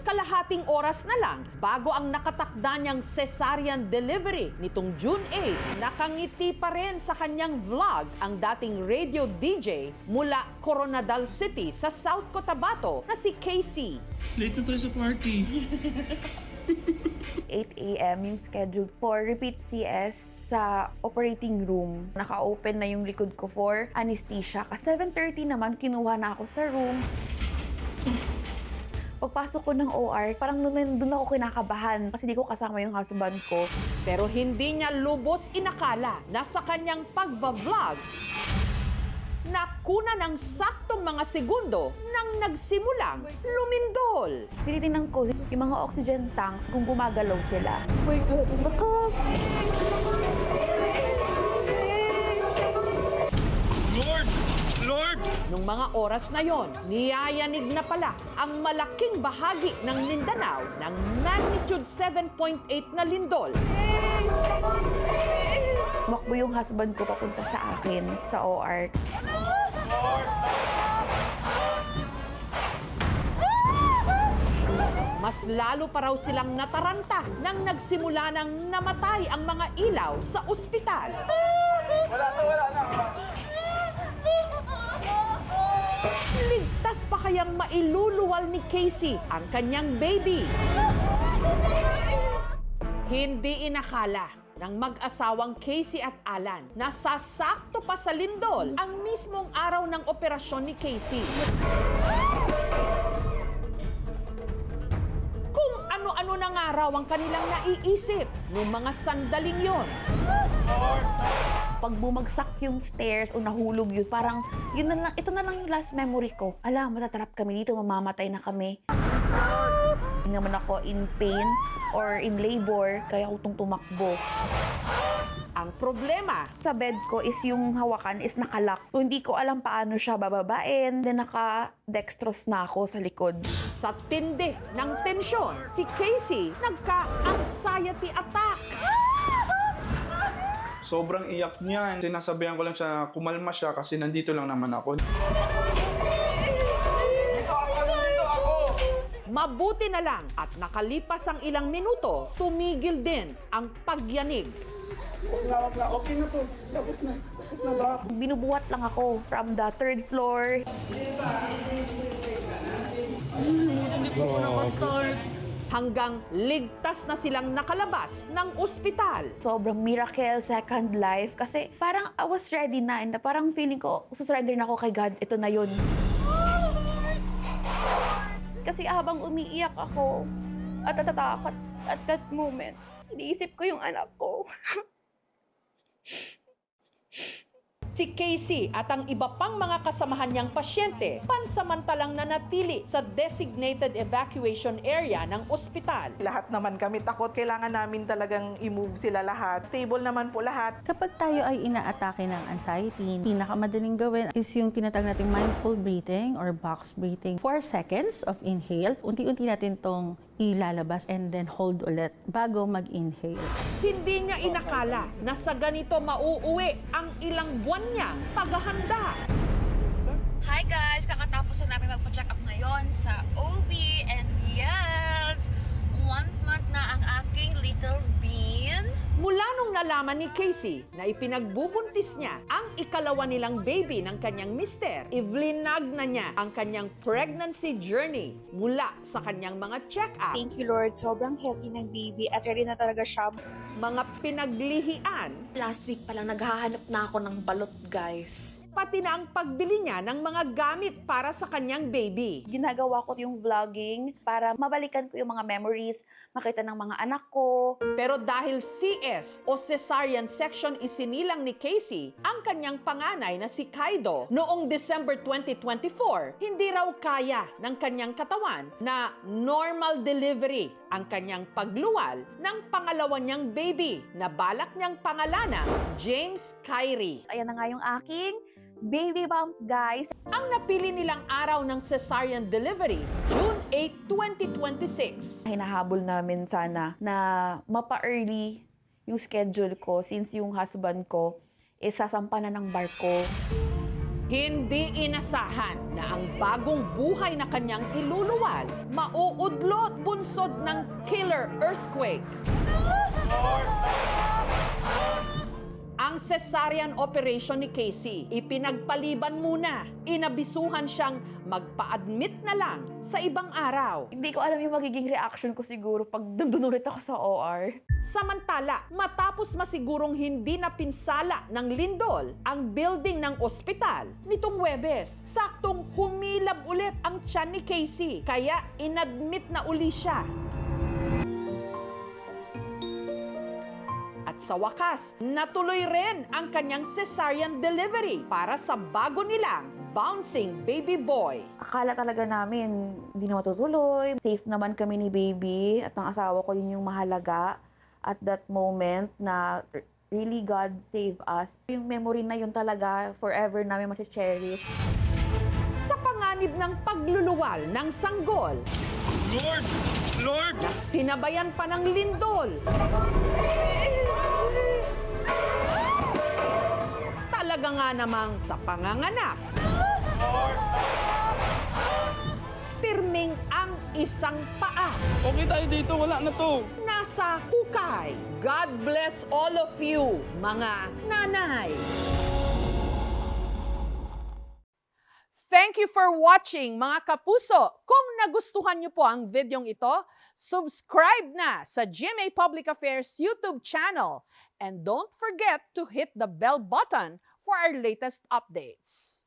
kalahating oras na lang bago ang nakatakda niyang cesarean delivery nitong June 8, nakangiti pa rin sa kanyang vlog ang dating radio DJ mula Coronadal City sa South Cotabato na si Casey. Late na tayo sa party. 8 a.m. yung scheduled for repeat CS sa operating room. Naka-open na yung likod ko for anesthesia. Kasi 7:30 naman, kinuha na ako sa room. Pagpasok ko ng OR, parang doon ako kinakabahan kasi di ko kasama yung husband ko. Pero hindi niya lubos inakala na sa kanyang pagva-vlog, nakuna ng saktong mga segundo nang nagsimulang lumindol. Tinitingnan ko yung mga oxygen tanks kung gumagalaw sila. Oh my God, lakas! Lord! Nung mga oras na yon, niyayanig na pala ang malaking bahagi ng Mindanao ng magnitude 7.8 na lindol. Tumakbo yung husband ko papunta sa akin sa OR. Mas lalo pa raw silang nataranta nang nagsimula nang namatay ang mga ilaw sa ospital. Wala na. Ligtas pa kayang mailuluwal ni Casey ang kanyang baby? Hindi inakala ng mag-asawang Casey at Alan na sasakto pa sa lindol ang mismong araw ng operasyon ni Casey. Kung ano-ano na nga raw ang kanilang naiisip noong mga sandaling yon. Pag bumagsak yung stairs o nahulog yun, parang yun na lang, ito na lang yung last memory ko. Ala, matatrap kami dito, mamamatay na kami. Hindi naman ako in pain or in labor, kaya ako tumakbo. Ang problema, Sa bed ko is yung hawakan is nakalock. So hindi ko alam paano siya bababain. Then naka-dextrose na ako sa likod. sa tindi ng tensyon, si Casey nagka-anxiety attack. Sobrang iyak niyan. Sinasabihan ko lang siya, kumalma siya kasi nandito lang naman ako. Mabuti na lang at nakalipas ang ilang minuto, tumigil din ang pagyanig. Wag na. Okay na to. Tapos na ba? Binubuhat lang ako from the 3rd floor. Hanggang ligtas na silang nakalabas ng ospital. Sobrang miracle, second life. Kasi parang I was ready na. And parang feeling ko, susurrender na ako kay God. Ito na yun. Kasi habang umiiyak ako at natatakot at that moment, iniisip ko yung anak ko. Si Casey at ang iba pang mga kasamahan niyang pasyente pansamantalang nanatili sa designated evacuation area ng ospital. Lahat naman kami takot. Kailangan namin talagang i-move sila lahat. Stable naman po lahat. Kapag tayo ay inaatake ng anxiety, pinakamadaling gawin is yung tinatawag nating mindful breathing or box breathing. 4 seconds of inhale, unti-unti natin tong ilalabas and then hold ulit bago mag-inhale. Hindi niya inakala na sa ganito mauuwi ang ilang buwan niyang paghahanda. Hi guys! Kakatapos na namin magpa-check up ngayon sa OB and yes! 1 month na ang aking little bean. Mula nung nalaman ni Casey na ipinagbubuntis niya ang ikalawa nilang baby ng kanyang mister, ivlinag na niya ang kanyang pregnancy journey mula sa kanyang mga check-up, Thank you, Lord. Sobrang healthy ng baby at ready na talaga siya. mga pinaglihian, Last week pa lang naghahanap na ako ng balot, guys. pati na ang pagbili niya ng mga gamit para sa kanyang baby. Ginagawa ko yung vlogging para mabalikan ko yung mga memories, makita ng mga anak ko. Pero dahil CS o cesarean section isinilang ni Casey ang kanyang panganay na si Kaido noong December 2024, hindi raw kaya ng kanyang katawan na normal delivery ang kanyang pagluwal ng pangalawa niyang baby na balak niyang pangalanang James Kyrie. Ayan na nga yung aking baby bump, guys. Ang napili nilang araw ng cesarean delivery, June 8, 2026. Hinahabol namin sana na mapa-early yung schedule ko since yung husband ko is sasampa na ng barko. Hindi inasahan na ang bagong buhay na kanyang iluluwal mauudlot bunsod ng killer earthquake. Ang cesarean operation ni Casey, ipinagpaliban muna. Inabisuhan siyang magpa-admit na lang sa ibang araw. Hindi ko alam yung magiging reaction ko siguro pag nandun ulit ako sa OR. Samantala, matapos masigurong hindi napinsala ng lindol ang building ng ospital, nitong Huwebes, saktong humilab ulit ang tiyan ni Casey. Kaya inadmit na uli siya. At sa wakas, natuloy rin ang kanyang cesarean delivery para sa bago nilang bouncing baby boy. Akala talaga namin hindi na matutuloy. Safe naman kami ni baby at ng asawa ko, yun yung mahalaga at that moment na really God save us. Yung memory na yun talaga forever namin cherish. Sa panganib ng pagluluwal ng sanggol, Lord! Na sinabayan pa ng lindol. Talaga nga namang sa panganganak, pirming ang isang paa. Okay tayo dito, wala na to. Nasa hukay. God bless all of you, mga nanay. Thank you for watching, mga kapuso. Kung nagustuhan niyo po ang videong ito, subscribe na sa GMA Public Affairs YouTube channel. And don't forget to hit the bell button for our latest updates.